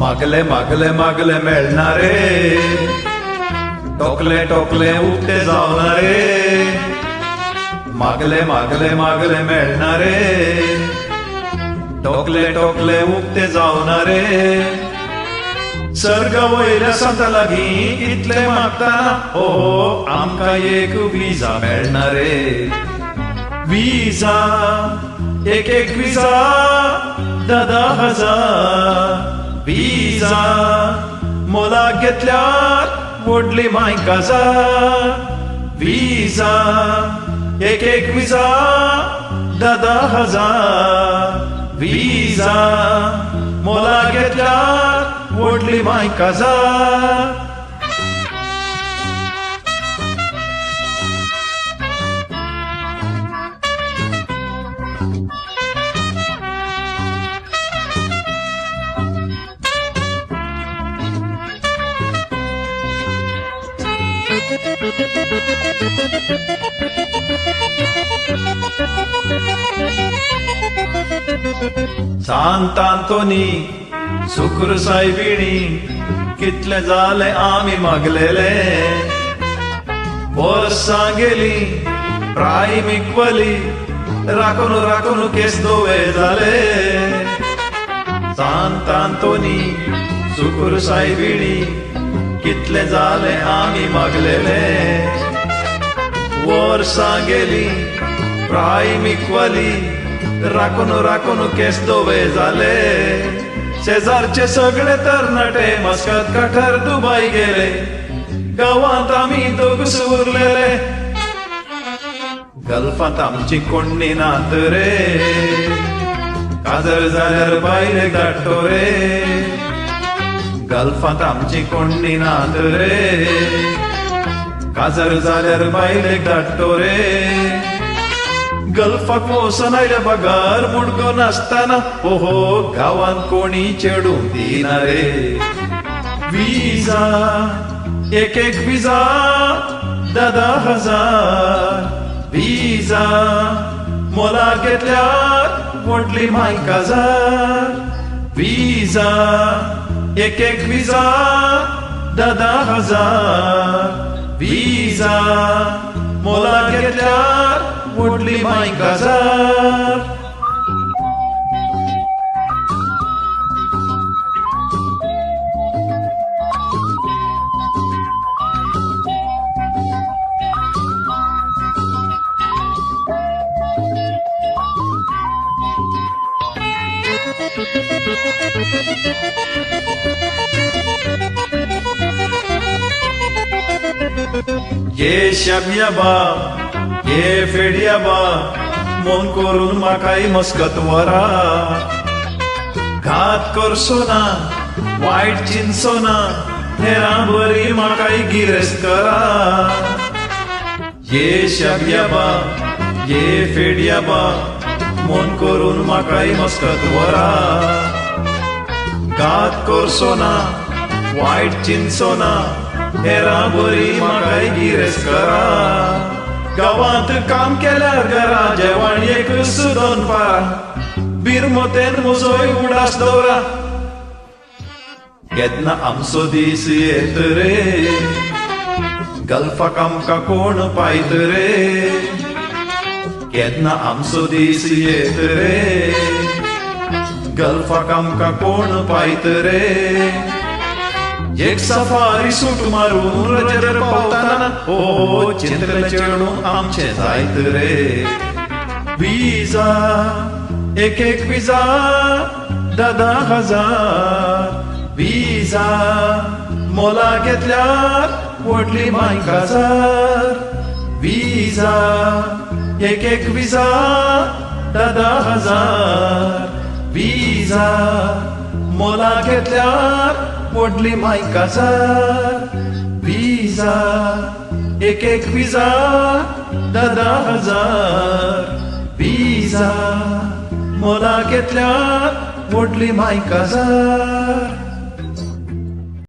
मागले मागले मागले मेळणारे, टोकले टोकले उठते जावणारे, मागले मागले मागले मेळणारे, टोकले टोकले उठते जावणारे, सर्ग वयल्या संता लागीं इतले मागताना हो आमकां एक विजा मेळणारे, विजा एक एक विजा 10,000 विजा मोलाक घेतल्यार व्हडली मायकाजा, विजा एक एक विजा 10,000 विजा मोलाक घेतल्यार व्हडली मायकाजा. सांत आंतोनी शुक्र सायबिणी कितले जाले आमी मागलेले, वर्सां गेली प्रायमीक वली राखून राखून केस दोवे जाले, सांत आंतोनी शुक्र सायबिणी कितले जाले आमी मागलेले, वर्सां गेली प्रायमीक वली राखून राखून केस दोवे जाले, शेजारचे सगळे तरणाटे मस्कत काठार दुबई गेले, गावात आमी दोगूच उरलेले, गल्फात आमची कोण्णी नात रे, काजर जाल्यार भायलेक धाडटो रे, गल्फात आमची कोण्णी नात रे, काजर जाल्यार भायलेक धाडटो रे, गल्फाक वचून आयल्या बागार मुडको नासतना हो गावात कोणी चेडूंक दिना रे, विजा एक एक विजा 10,000 विजा मोलाक घेतल्यार व्हडली मायकाजार, विजा एक एक विजा 10,000 विजा मोलाक घेतल्यार व्हडली मायकाजार. ये शब्याबा ये फेडियाबा मन करून म्हाकाय मस्कत वरा, घात करसो ना वायट चिंतसो ना हेरां बरी म्हाकाय गिरेस्त करा, ये शब्याबा ये फेडियाबा मन करून म्हाकाय मस्कत वरा, घात करसो ना वायट चिंतसो ना हेरां बरी म्हाकाय गिरेस्त करा, गावात काम केल्यार घरा जेवण एक दोन पारा, बिरमोतेन मुजोय उडास दवरा, केन्ना आमचो दीस येत रे, गल्फाक आमकां कोण पायत रे, केन्ना आमचो दीस येत रे, गल्फाक आमकां कोण पायत रे, एक सफारी सूट मारून रजेर पावताना हो चिंतले चेडू आमचे जायत रे, विजा एक एक विजा 10,000 विजा मोलाक घेतल्यार व्हडली मायकाजार, विजा एक एक विजा 10,000 विजा मोलाक घेतल्यार व्हडली मायकाजार, विजा एक एक विजा 10,000 विजा मोलाक घेतल्यार व्हडली मायकाजार.